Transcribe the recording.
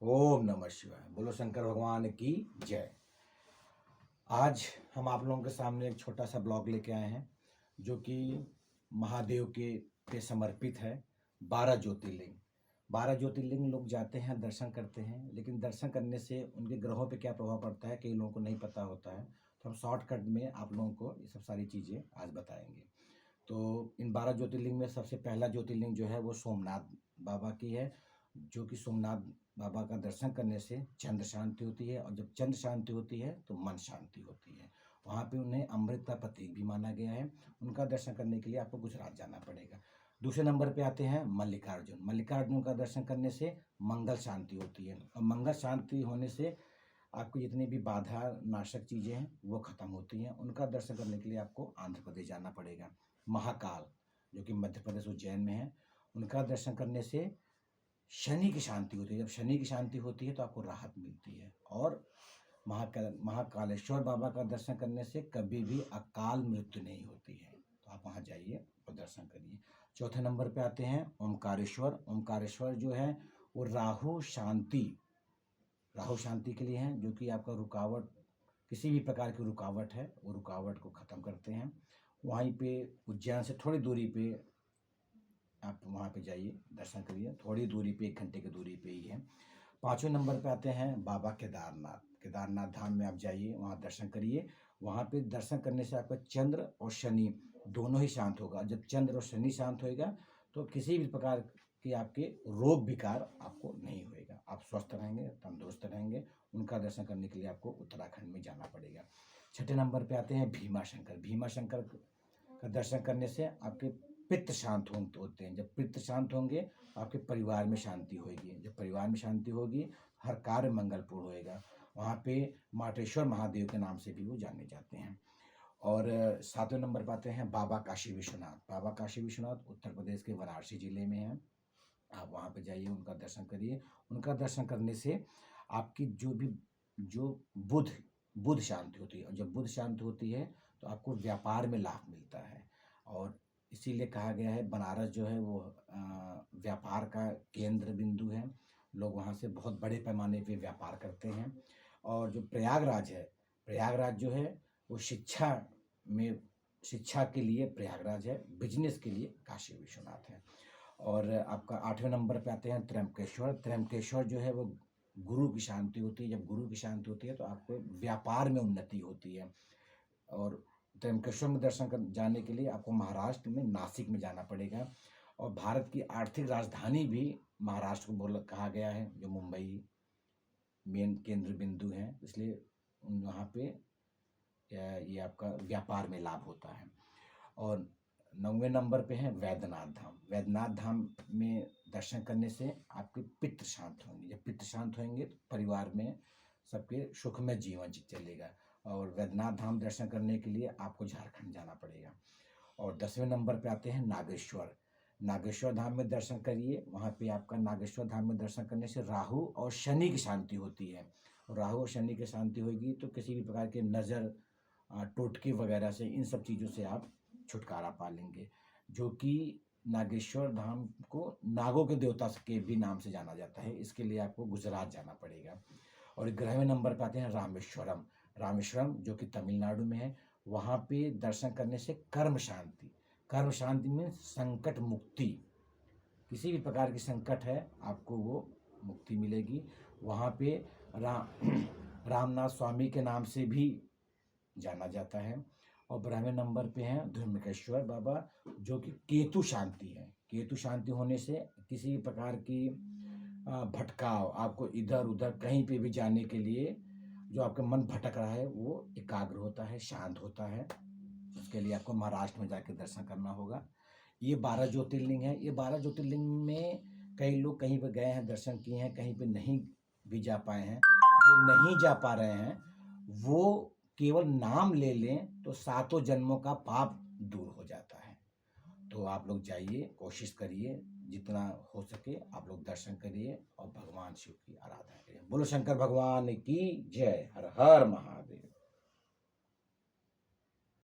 ओम नमः शिवाय। बोलो शंकर भगवान की जय। आज हम आप लोगों के सामने एक छोटा सा ब्लॉग लेके आए हैं जो कि महादेव के समर्पित है। 12 ज्योतिर्लिंग। 12 ज्योतिर्लिंग लोग जाते हैं, दर्शन करते हैं, लेकिन दर्शन करने से उनके ग्रहों पे क्या प्रभाव पड़ता है कई लोगों को नहीं पता होता है। तो हम शॉर्टकट में आप लोगों को ये सब सारी चीज़ें आज बताएंगे। तो इन 12 ज्योतिर्लिंग में सबसे पहला ज्योतिर्लिंग जो है वो सोमनाथ बाबा की है, जो कि सोमनाथ बाबा का दर्शन करने से चंद्र शांति होती है, और जब चंद्र शांति होती है तो मन शांति होती है। वहाँ पे उन्हें अमृत का प्रतीक भी माना गया है। उनका दर्शन करने के लिए आपको गुजरात जाना पड़ेगा। दूसरे नंबर पे आते हैं मल्लिकार्जुन। मल्लिकार्जुन का दर्शन करने से मंगल शांति होती है, और मंगल शांति होने से आपको जितनी भी बाधा नाशक चीज़ें हैं वो खत्म होती हैं। उनका दर्शन करने के लिए आपको आंध्र प्रदेश जाना पड़ेगा। महाकाल, जो कि मध्य प्रदेश उज्जैन में है, उनका दर्शन करने से शनि की शांति होती है। जब शनि की शांति होती है तो आपको राहत मिलती है। और महाकालेश्वर बाबा का दर्शन करने से कभी भी अकाल मृत्यु नहीं होती है। तो आप वहाँ जाइए और दर्शन करिए। चौथे नंबर पे आते हैं ओमकारेश्वर। ओमकारेश्वर जो है वो राहु शांति के लिए हैं, जो कि आपका रुकावट, किसी भी प्रकार की रुकावट है वो रुकावट को ख़त्म करते हैं। वहीं पे उज्जैन से थोड़ी दूरी पे आप वहाँ पे जाइए, दर्शन करिए। थोड़ी दूरी पे, 1 घंटे की दूरी पे ही है। पाँचवें नंबर पे आते हैं बाबा केदारनाथ। केदारनाथ धाम में आप जाइए, वहाँ दर्शन करिए। वहाँ पे दर्शन करने से आपका चंद्र और शनि दोनों ही शांत होगा। जब चंद्र और शनि शांत होएगा तो किसी भी प्रकार के आपके रोग विकार आपको नहीं होएगा। आप स्वस्थ रहेंगे, तंदुरुस्त रहेंगे। उनका दर्शन करने के लिए आपको उत्तराखंड में जाना पड़ेगा। छठे नंबर पे आते हैं भीमा शंकर। भीमा शंकर का दर्शन करने से आपके पित्त शांत होते हैं। जब पित्त शांत होंगे आपके परिवार में शांति होगी। जब परिवार में शांति होगी हर कार्य मंगलपूर्ण होएगा। वहाँ पे माटेश्वर महादेव के नाम से भी वो जाने जाते हैं। और सातवें नंबर पर आते हैं बाबा काशी विश्वनाथ। बाबा काशी विश्वनाथ उत्तर प्रदेश के वाराणसी जिले में है। आप वहाँ पे जाइए, उनका दर्शन करिए। उनका दर्शन करने से आपकी जो बुध शांति होती है, और जब बुध शांति होती है तो आपको व्यापार में लाभ मिलता है। और इसीलिए कहा गया है बनारस जो है वो व्यापार का केंद्र बिंदु है। लोग वहाँ से बहुत बड़े पैमाने पे व्यापार करते हैं। और जो प्रयागराज है, प्रयागराज जो है वो शिक्षा के लिए प्रयागराज है, बिजनेस के लिए काशी विश्वनाथ है। और आपका 8वें नंबर पे आते हैं त्र्यंबकेश्वर। त्र्यंबकेश्वर जो है वो गुरु की शांति होती है। जब गुरु की शांति होती है तो आपको व्यापार में उन्नति होती है। और त्र्यंबकेश्वर में दर्शन कर जाने के लिए आपको महाराष्ट्र में नासिक में जाना पड़ेगा। और भारत की आर्थिक राजधानी भी महाराष्ट्र को कहा गया है, जो मुंबई मेन केंद्र बिंदु है, इसलिए वहाँ पे ये आपका व्यापार में लाभ होता है। और 9वें नंबर पे है वैद्यनाथ धाम। वैद्यनाथ धाम में दर्शन करने से आपके पितृ शांत होंगे। जब पितृ शांत होंगे तो परिवार में सबके सुखमय जीवन चलेगा। और वैद्यनाथ धाम दर्शन करने के लिए आपको झारखंड जाना पड़ेगा। और 10वें नंबर पे आते हैं नागेश्वर। नागेश्वर धाम में दर्शन करिए। वहाँ पे आपका नागेश्वर धाम में दर्शन करने से राहु और शनि की शांति होती है। और राहु और शनि की शांति होगी तो किसी भी प्रकार के नज़र, टोटके वगैरह से, इन सब चीज़ों से आप छुटकारा पा लेंगे। जो कि नागेश्वर धाम को नागों के देवता के भी नाम से जाना जाता है। इसके लिए आपको गुजरात जाना पड़ेगा। और 11वें नंबर पर आते हैं रामेश्वरम। रामेश्वरम जो कि तमिलनाडु में है, वहाँ पे दर्शन करने से कर्म शांति में संकट मुक्ति, किसी भी प्रकार की संकट है आपको वो मुक्ति मिलेगी। वहाँ पे रामनाथ स्वामी के नाम से भी जाना जाता है। और 12वें नंबर पे हैं धूमकेश्वर बाबा, जो कि केतु शांति है। केतु शांति होने से किसी भी प्रकार की भटकाव, आपको इधर उधर कहीं पे भी जाने के लिए जो आपका मन भटक रहा है वो एकाग्र होता है, शांत होता है। उसके लिए आपको महाराष्ट्र में जाकर दर्शन करना होगा। ये 12 ज्योतिर्लिंग है। ये 12 ज्योतिर्लिंग में कई लोग कहीं पर गए हैं, दर्शन किए हैं, कहीं पे नहीं भी जा पाए हैं। जो नहीं जा पा रहे हैं वो केवल नाम ले लें तो 7 जन्मों का पाप दूर हो जाता है। तो आप लोग जाइए, कोशिश करिए, जितना हो सके आप लोग दर्शन करिए और भगवान शिव की आराधना करिए। बोलो शंकर भगवान की जय। हर हर महादेव।